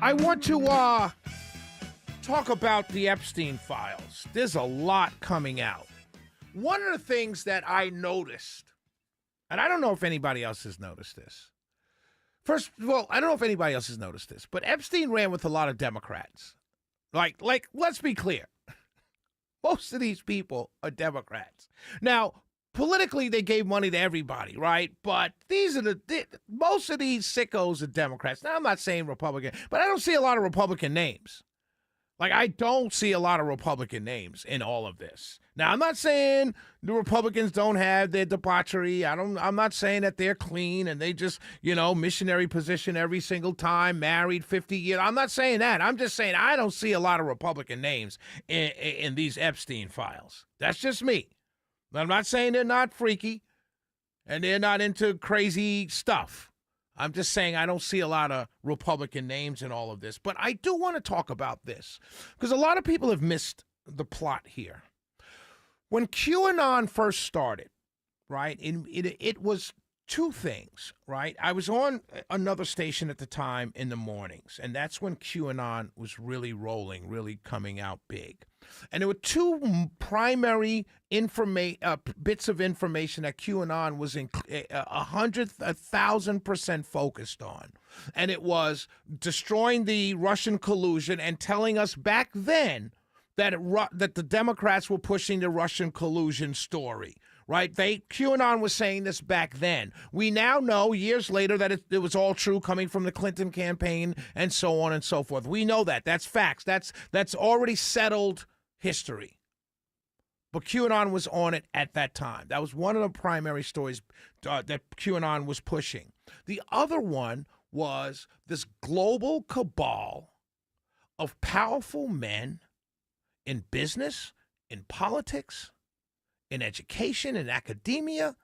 I want to talk about the Epstein files. There's a lot coming out. One of the things that I noticed, and I don't know if anybody else has noticed this. First of all, I don't know if anybody else has noticed this, but Epstein ran with a lot of Democrats. Like, let's be clear. Most of these people are Democrats. Now, politically, they gave money to everybody, right? But most of these sickos are Democrats. Now, I'm not saying Republican, but I don't see a lot of Republican names. Like, I don't see a lot of Republican names in all of this. Now, I'm not saying the Republicans don't have their debauchery. I'm not saying that they're clean and they just, missionary position every single time, married 50 years. I'm not saying that. I'm just saying I don't see a lot of Republican names in these Epstein files. That's just me. I'm not saying they're not freaky and they're not into crazy stuff. I'm just saying I don't see a lot of Republican names in all of this. But I do want to talk about this because a lot of people have missed the plot here. When QAnon first started, right, it was two things, right? I was on another station at the time in the mornings, and that's when QAnon was really rolling, really coming out big. And there were two primary bits of information that QAnon was 1,000% focused on. And it was destroying the Russian collusion and telling us back then that the Democrats were pushing the Russian collusion story. Right? QAnon was saying this back then. We now know years later that it was all true coming from the Clinton campaign and so on and so forth. We know that. That's facts. That's already settled history. But QAnon was on it at that time. That was one of the primary stories that QAnon was pushing. The other one was this global cabal of powerful men in business, in politics, in education, in academia,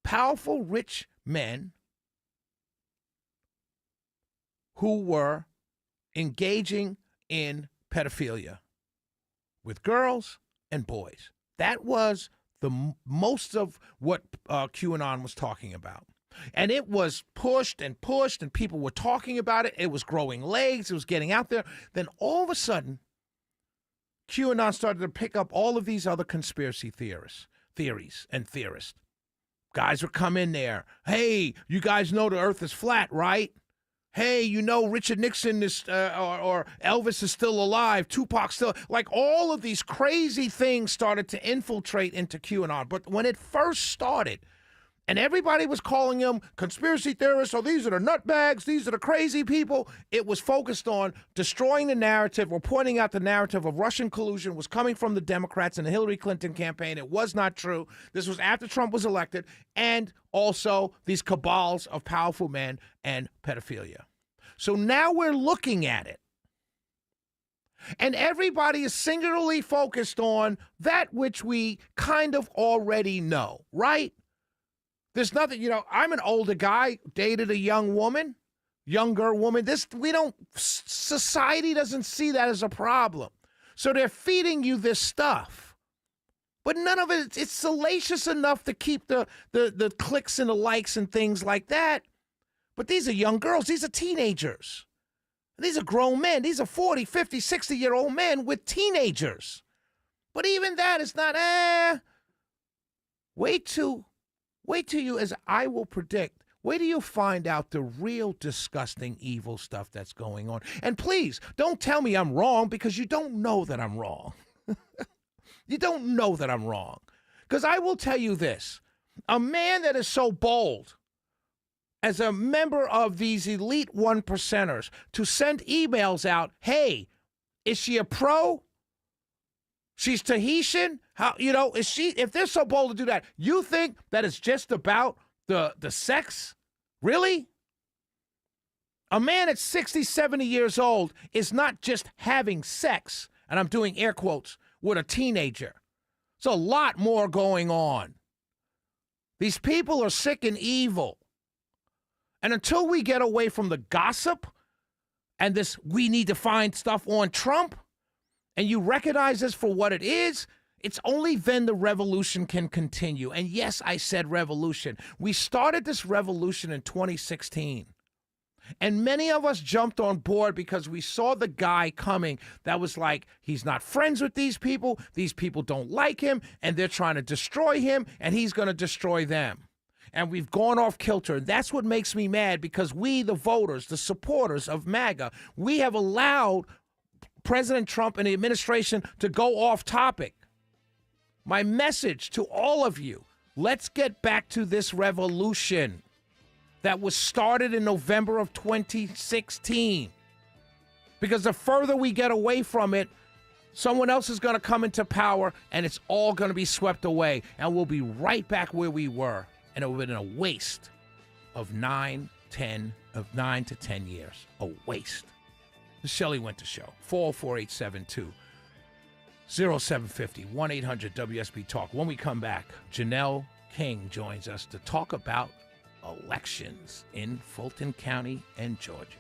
powerful, rich men who were engaging in pedophilia with girls and boys. That was most of what QAnon was talking about. And it was pushed, and people were talking about it. It was growing legs. It was getting out there. Then all of a sudden, QAnon started to pick up all of these other conspiracy theories and theorists. Guys would come in there. Hey, you guys know the earth is flat, right? Hey, Richard Nixon is, or Elvis is still alive. Tupac still, like all of these crazy things started to infiltrate into QAnon. But when it first started, and everybody was calling them conspiracy theorists, so these are the nutbags, these are the crazy people. It was focused on destroying the narrative or pointing out the narrative of Russian collusion was coming from the Democrats and the Hillary Clinton campaign. It was not true. This was after Trump was elected. And also these cabals of powerful men and pedophilia. So now we're looking at it. And everybody is singularly focused on that which we kind of already know, right? There's nothing, I'm an older guy, dated a younger woman. Society doesn't see that as a problem. So they're feeding you this stuff. But none of it's salacious enough to keep the clicks and the likes and things like that. But these are young girls. These are teenagers. These are grown men. These are 40, 50, 60-year-old men with teenagers. But even that is not, Wait till you, as I will predict, wait till you find out the real disgusting, evil stuff that's going on. And please, don't tell me I'm wrong because you don't know that I'm wrong. You don't know that I'm wrong. Because I will tell you this. A man that is so bold as a member of these elite 1%ers to send emails out, hey, is she a pro? She's Tahitian? Is she, if they're so bold to do that, you think that it's just about the sex? Really? A man at 60, 70 years old is not just having sex, and I'm doing air quotes, with a teenager. There's a lot more going on. These people are sick and evil. And until we get away from the gossip and this, we need to find stuff on Trump, and you recognize this for what it is, it's only then the revolution can continue. And yes, I said revolution. We started this revolution in 2016. And many of us jumped on board because we saw the guy coming that was like, he's not friends with these people don't like him, and they're trying to destroy him, and he's going to destroy them. And we've gone off kilter. And that's what makes me mad, because we, the voters, the supporters of MAGA, we have allowed President Trump and the administration to go off topic. My message to all of you, let's get back to this revolution that was started in November of 2016. Because the further we get away from it, someone else is going to come into power, and it's all going to be swept away. And we'll be right back where we were. And it would have been a waste of 9 to 10 years. A waste. The Shelley Winter Show. 404-872-0750. 1-800-WSB-TALK. When we come back, Janelle King joins us to talk about elections in Fulton County and Georgia.